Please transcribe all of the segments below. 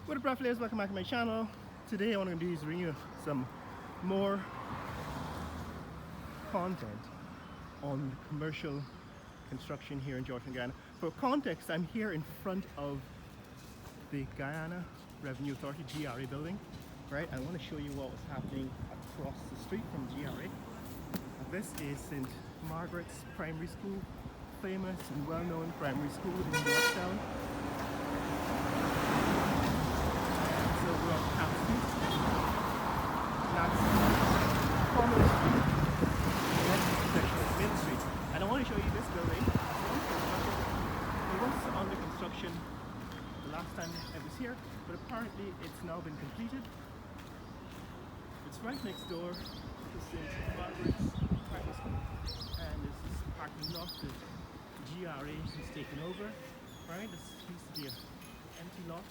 What up, players? Welcome back to my channel. Today what I'm going to do is bring you some more content on commercial construction here in Georgetown, Guyana. For context, I'm here in front of the Guyana Revenue Authority GRA building, right? I want to show you what was happening across the street from GRA. This is St. Margaret's Primary School, famous and well-known primary school in Georgetown. So we're on Camp Street. That's Prominent Street. The next section is Main Street. And I want to show you this building. It was under construction the last time I was here, but apparently it's now been completed. It's right next door to St. Margaret's Primary School, and this is the parking lot that GRA has taken over. Right, this used to be an empty lot,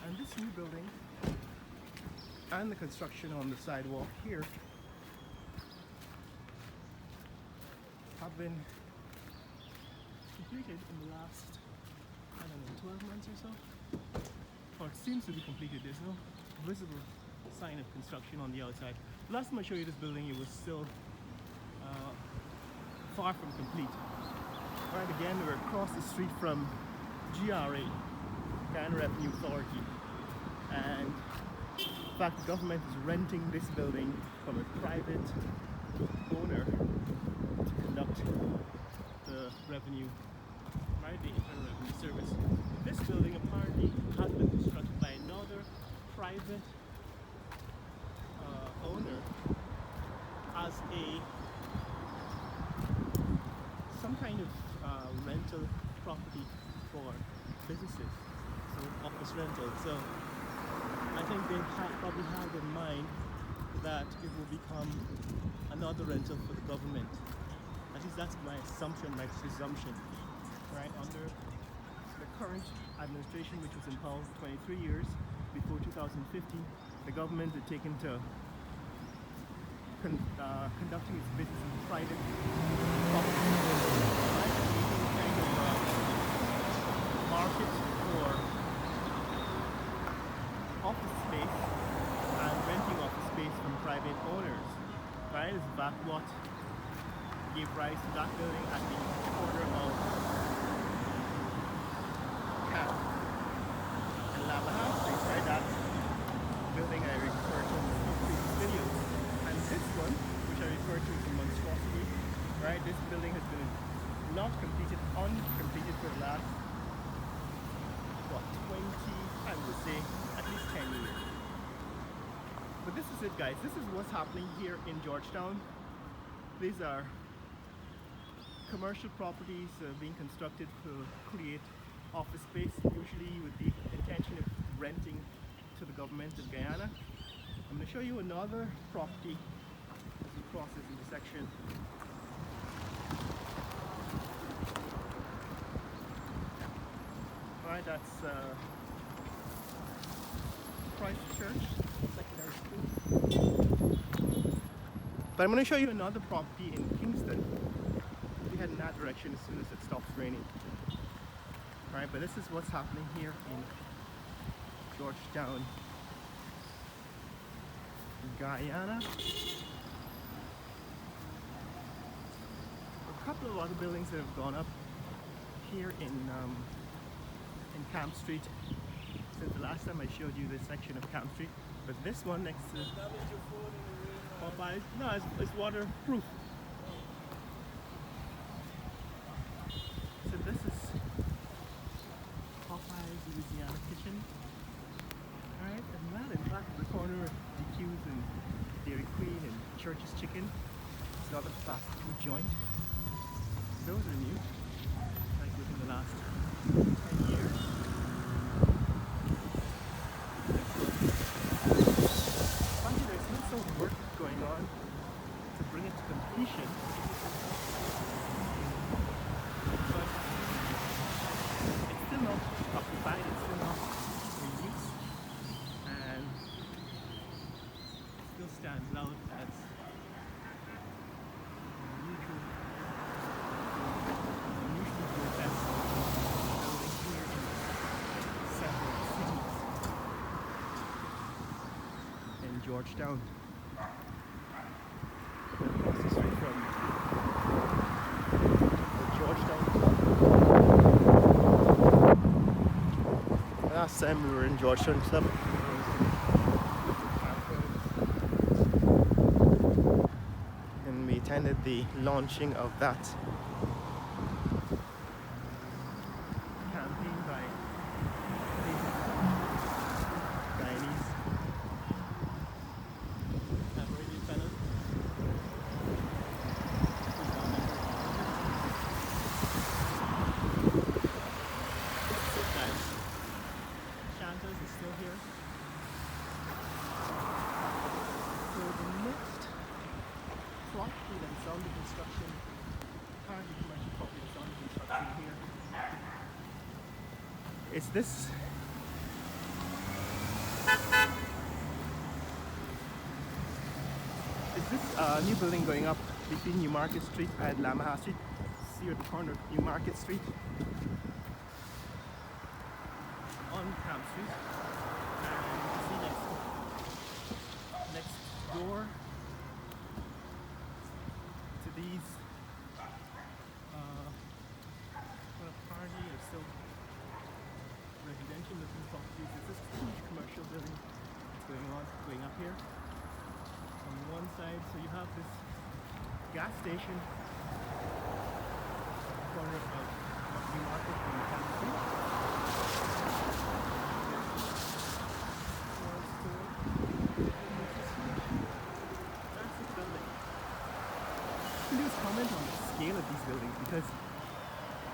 and this new building and the construction on the sidewalk here have been completed in the last, I don't know, 12 months or so. Or it seems to be completed. There's no visible sign of construction on the outside. Last time I showed you this building, it was still far from complete. Right, again, we're across the street from GRA, Guyana Revenue Authority, and in fact the government is renting this building from a private owner to conduct the revenue, right, the Internal Revenue Service. This building apparently has been constructed by another private owner as some kind of rental property for businesses, so office rental. So I think they probably have in mind that it will become another rental for the government. At least that's my assumption, my presumption. Right, under the current administration, which was in power for 23 years, before 2015, the government had taken to conducting its business in private property, right? Kind of market for office space and renting office space from private owners, right? Is that what gave rise to that building at the corner of Camp and Labaha Street, right? That building I referred to in the previous videos. And this one, which I referred to as a monstrosity, right? This building has been not completed, uncompleted for the last, what, 20, I would say, at least 10 years. But this is it, guys. This is what's happening here in Georgetown. These are commercial properties being constructed to create office space, usually with the intention of renting to the government of Guyana. I'm going to show you another property as we cross this intersection. Alright, that's Christ Church Secondary School. But I'm going to show you another property in Kingston. We head in that direction as soon as it stops raining. Alright, but this is what's happening here in Georgetown, Guyana. A couple of other buildings that have gone up here in Camp Street since the last time I showed you this section of Camp Street. But this one next to Popeyes, no, it's waterproof. So this is Popeyes Louisiana Kitchen. Alright, and that in fact is the corner of DQ's and Dairy Queen and Church's Chicken. It's another fast food joint. Those are new, like within the last 10 years. Finally, there's still some work going on to bring it to completion. But it's still not occupied, it's still not in use, and it still stands out as unusually good Georgetown. Across the street from the Georgetown Club. Last time we were in Georgetown Club, and we attended the launching of that campaign by Guyanese Aboriginal fellows. Shantas is still here. So the next property that's under construction, currently commercial property that's under construction here, is this. Is this new building going up between Newmarket Street and Lamaha Street? See at the corner of Newmarket Street on Camp Street, and you can see next door to these apparently are still residential looking properties. It's this huge commercial building that's going up here on one side. So you have this gas station corner of Newmarket and Camp Street. Comment on the scale of these buildings, because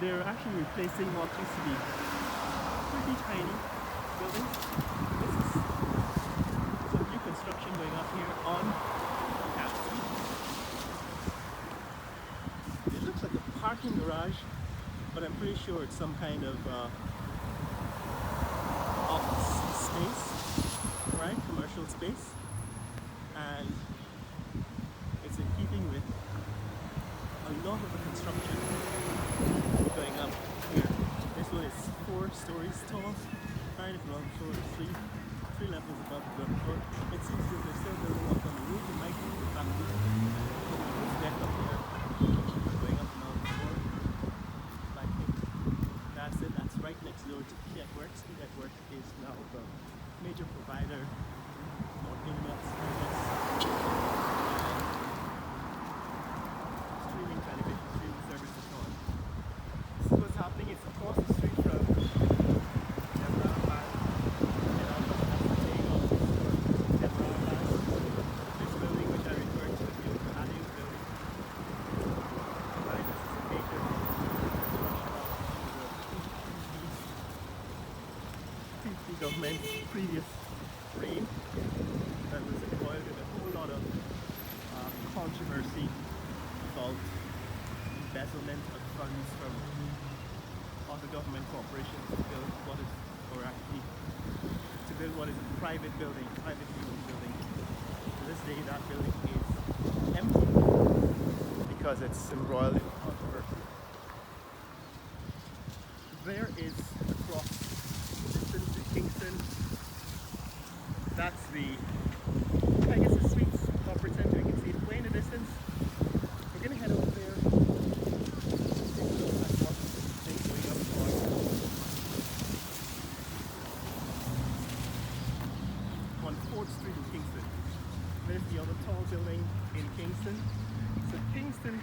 they're actually replacing what used to be pretty tiny buildings. This is some new construction going up here on Camp Street. It looks like a parking garage, but I'm pretty sure it's some kind of office space, right? Commercial space, and it's in keeping with a lot of the construction going up here. This one is 4 stories tall, right at ground floor, three levels above the ground floor. It seems that they're still building up on the roof. It might be the back roof. This deck up here, going up now the floor. I think that's it. That's right next door to Networks. Network is now the major provider for internet service. Television streaming services on. This is what's happening. It's across the street from Deborah. This building, which I referred to as the Adding building. Right, this is a major construction of the government's previous reign that was embroiled in a whole lot of controversy about embezzlement of funds from other government corporations to build what is, or actually to build what is a private building, privately owned building. To this day, that building is empty because it's embroiled in controversy. There is across the distance in Kingston. That's the, I guess, the Sweets Corporate Center. You can see it way in the distance. We're gonna head over there. On 4th Street in Kingston. There's the other tall building in Kingston. So Kingston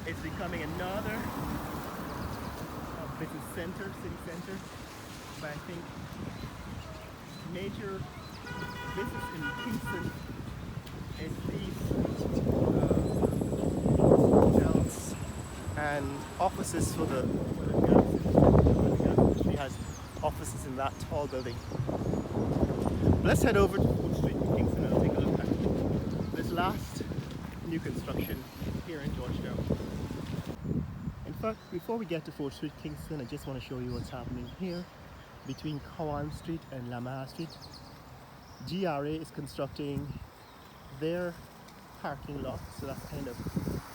is becoming another business center, city center. But I think major business in Kingston is these hotels and offices for the gas industry has offices in that tall building. Let's head over to 4th Street in Kingston and take a look at this last new construction here in Georgetown. In fact, before we get to 4th Street, Kingston, I just want to show you what's happening here between Cowan Street and Lamaha Street. GRA is constructing their parking lot, so that's kind of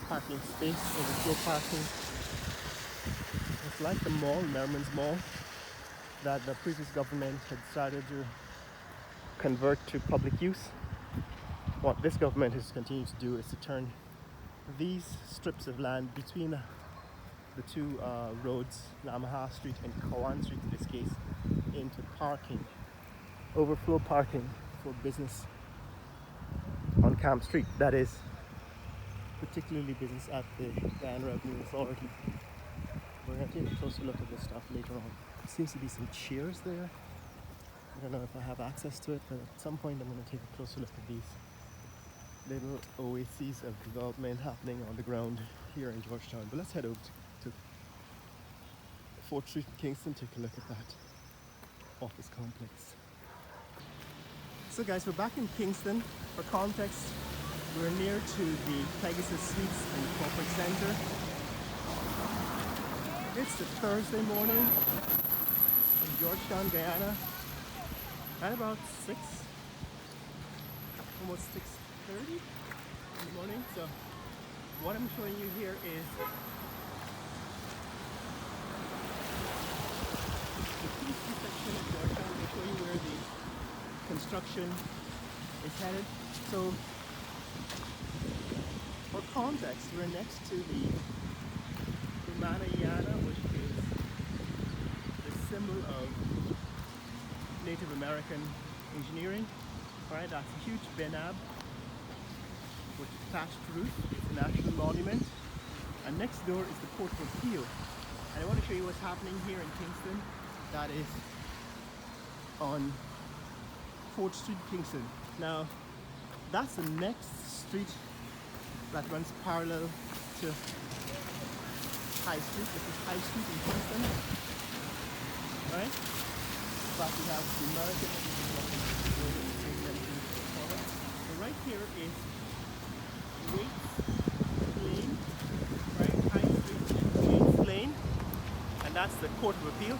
parking space, overflow parking. It's like the mall, Merriman's Mall, that the previous government had started to convert to public use. What this government has continued to do is to turn these strips of land between the two roads, Lamaha Street and Kawan Street in this case, into parking, overflow parking for business on Camp Street. That is particularly business at the Land Revenue Authority. We're going to take a closer look at this stuff later on. There seems to be some chairs there. I don't know if I have access to it, but at some point I'm going to take a closer look at these little oases of development happening on the ground here in Georgetown. But let's head over to 4th Street in Kingston, take a look at that office complex. So guys, we're back in Kingston. For context, we're near to the Pegasus Suites and Corporate Center. It's a Thursday morning in Georgetown, Guyana, at about 6, almost 6:30 in the morning. So what I'm showing you here is the Kingston section of Georgetown. I'll show you where the construction is headed. So for context, we're next to the Yana, which is the symbol of Native American engineering. Alright, that's a huge benab with a thatched roof. It's a national monument. And next door is the Court of Appeal. And I want to show you what's happening here in Kingston. That is on 4th Street, Kingston. Now, that's the next street that runs parallel to High Street. This is High Street in Kingston, right? But we have the American so right here is Waits Lane, right? High Street, Waits Lane, and that's the Court of Appeal.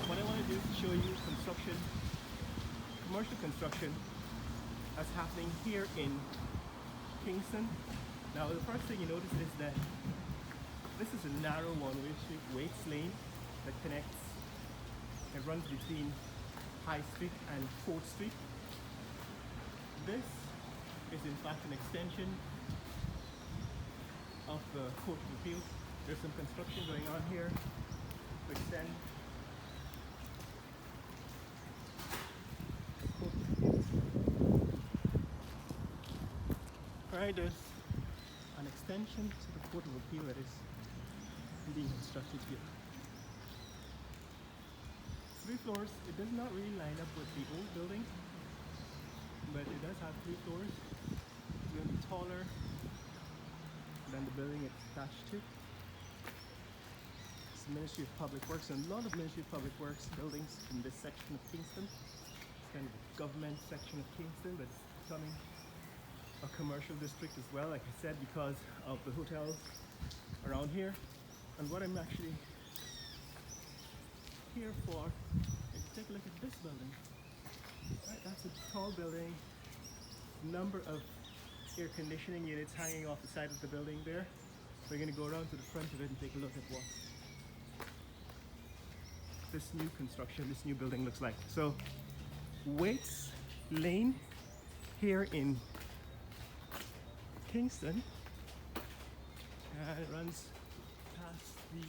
What I want to do is show you construction, commercial construction that's happening here in Kingston. Now the first thing you notice is that this is a narrow one-way street, Waits Lane, that connects, it runs between High Street and 4th Street. This is in fact an extension of the Court of Appeal. There's some construction going on here to extend the Court of Appeal. Alright, there's an extension to the Court of Appeal that is being constructed here. 3 floors. It does not really line up with the old building, but it does have 3 floors. It's going to be taller than the building it's attached to. It's the Ministry of Public Works, and a lot of Ministry of Public Works buildings in this section of Kingston. It's kind of the government section of Kingston, but it's becoming a commercial district as well, like I said, because of the hotels around here. And what I'm actually here for is to take a look at this building. Right, that's a tall building, number of air conditioning units hanging off the side of the building there. We're going to go around to the front of it and take a look at what this new construction, this new building looks like. So Waits Lane here in Kingston, and it runs past the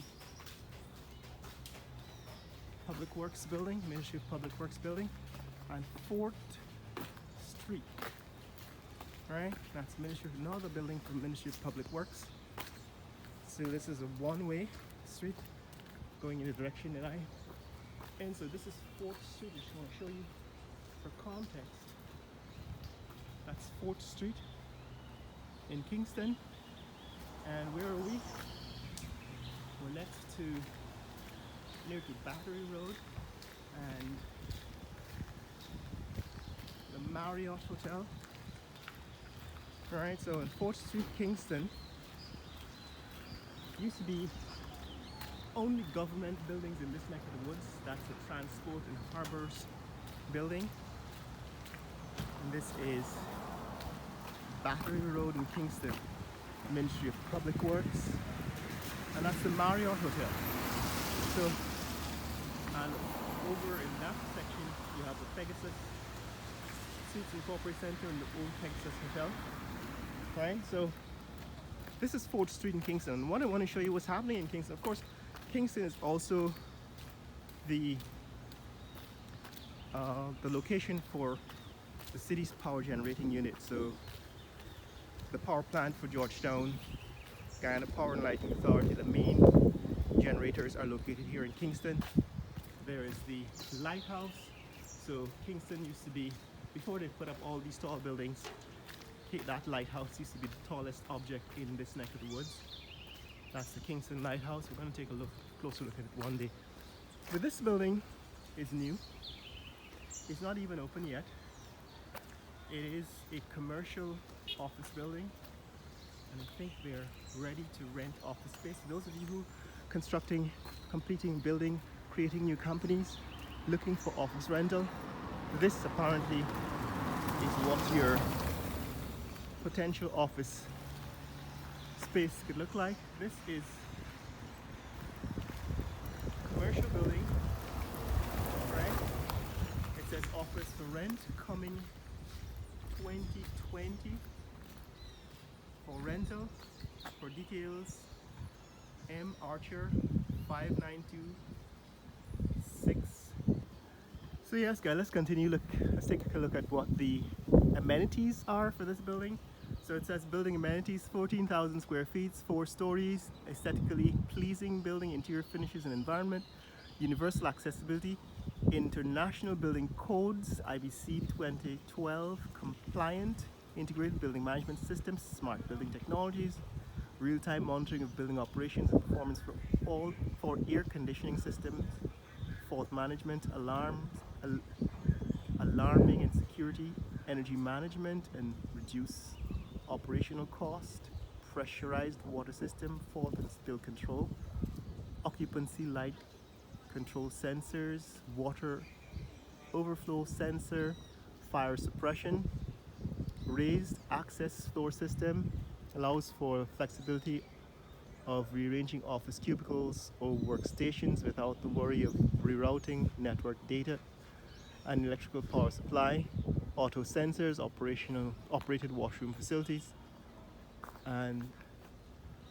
Public Works building, Ministry of Public Works building, on 4th Street. Right, that's another building from Ministry of Public Works. So this is a one-way street going in the direction that I. And so this is 4th Street. I just want to show you for context. That's 4th Street in Kingston. And where are we? We're next to near to Battery Road and the Marriott Hotel. Alright, so in 4th Street, Kingston, used to be only government buildings in this neck of the woods. That's the Transport and Harbors building. And this is Battery Road in Kingston, Ministry of Public Works. And that's the Marriott Hotel. So, and over in that section, you have the Pegasus Suites and Corporate Center and the Old Texas Hotel. Right, so this is 4th Street in Kingston. And what I want to show you what's happening in Kingston. Of course, Kingston is also the location for the city's power generating unit. So the power plant for Georgetown, Guyana Power and Lighting Authority, the main generators are located here in Kingston. There is the lighthouse. So Kingston used to be, before they put up all these tall buildings, that lighthouse used to be the tallest object in this neck of the woods. That's the Kingston Lighthouse. We're going to take a closer look at it one day. But this building is new. It's not even open yet. It is a commercial office building, and I think they're ready to rent office space. Those of you who are constructing, completing, building, creating new companies, looking for office rental, this apparently is what your potential office space could look like. This is a commercial building, right? It says office for rent coming 2020 for rental. For details, M Archer 5926. So yes guys, let's continue. Let's take a look at what the amenities are for this building. So it says building amenities, 14,000 square feet, 4 stories, aesthetically pleasing building, interior finishes and environment, universal accessibility, international building codes, IBC 2012 compliant, integrated building management systems, smart building technologies, real-time monitoring of building operations and performance for air conditioning systems, fault management, alarming and security, energy management and reduce operational cost, pressurized water system, fault and spill control, occupancy light control sensors, water overflow sensor, fire suppression, raised access floor system, allows for flexibility of rearranging office cubicles or workstations without the worry of rerouting network data, and electrical power supply, auto sensors, operated washroom facilities, and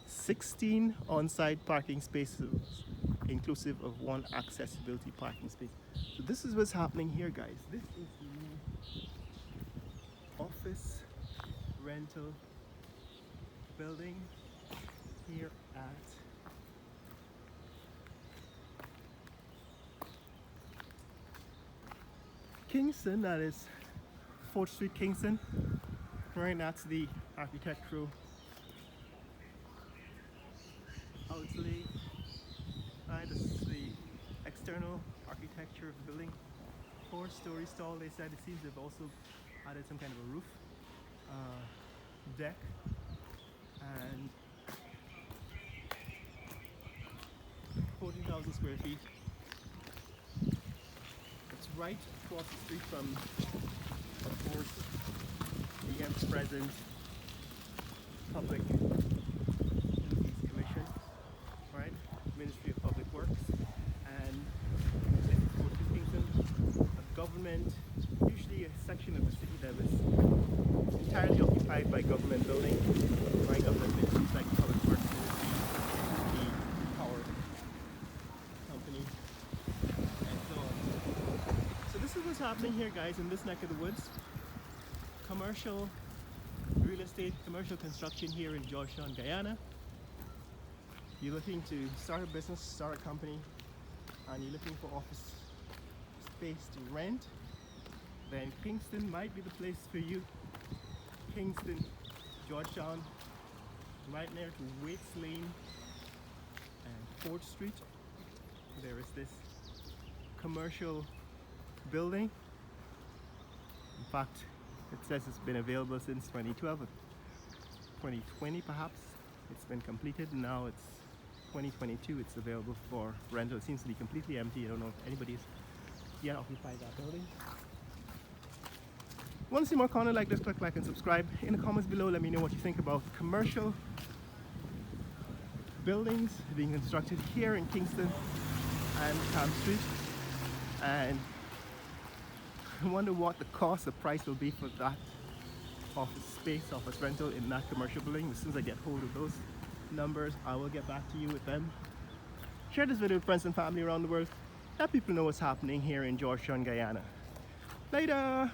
16 on-site parking spaces inclusive of 1 accessibility parking space. So this is what's happening here guys. This is the new office rental building here at Kingston, that is 4th Street Kingston. Right, that's the architectural outlay. Right, this is the external architecture of the building. 4 stories tall. They said it seems they've also added some kind of a roof, deck, and 14,000 square feet. It's right across the street from, of course, the ever-present Public Duties Commission, right? Ministry of Public Works, and this is Fort Kingston, a government, usually a section of the city that was entirely occupied by government buildings, by government ministries like Public Works Ministry, the power company, and so on. So this is what's happening here guys in this neck of the woods. Commercial real estate, commercial construction here in Georgetown, Guyana. You're looking to start a business, start a company, and you're looking for office space to rent, then Kingston might be the place for you. Kingston, Georgetown, right near to Waits Lane and 4th Street. There is this commercial building. In fact, it says it's been available since 2012, 2020 perhaps. It's been completed. Now it's 2022. It's available for rental. It seems to be completely empty. I don't know if anybody's yet occupied that building. Want to see more content like this? Click like and subscribe. In the comments below, let me know what you think about commercial buildings being constructed here in Kingston and Camp Street, and I wonder what the cost, the price will be for that office space, office rental in that commercial building. As soon as I get hold of those numbers, I will get back to you with them. Share this video with friends and family around the world. Let people know what's happening here in Georgetown, Guyana. Later!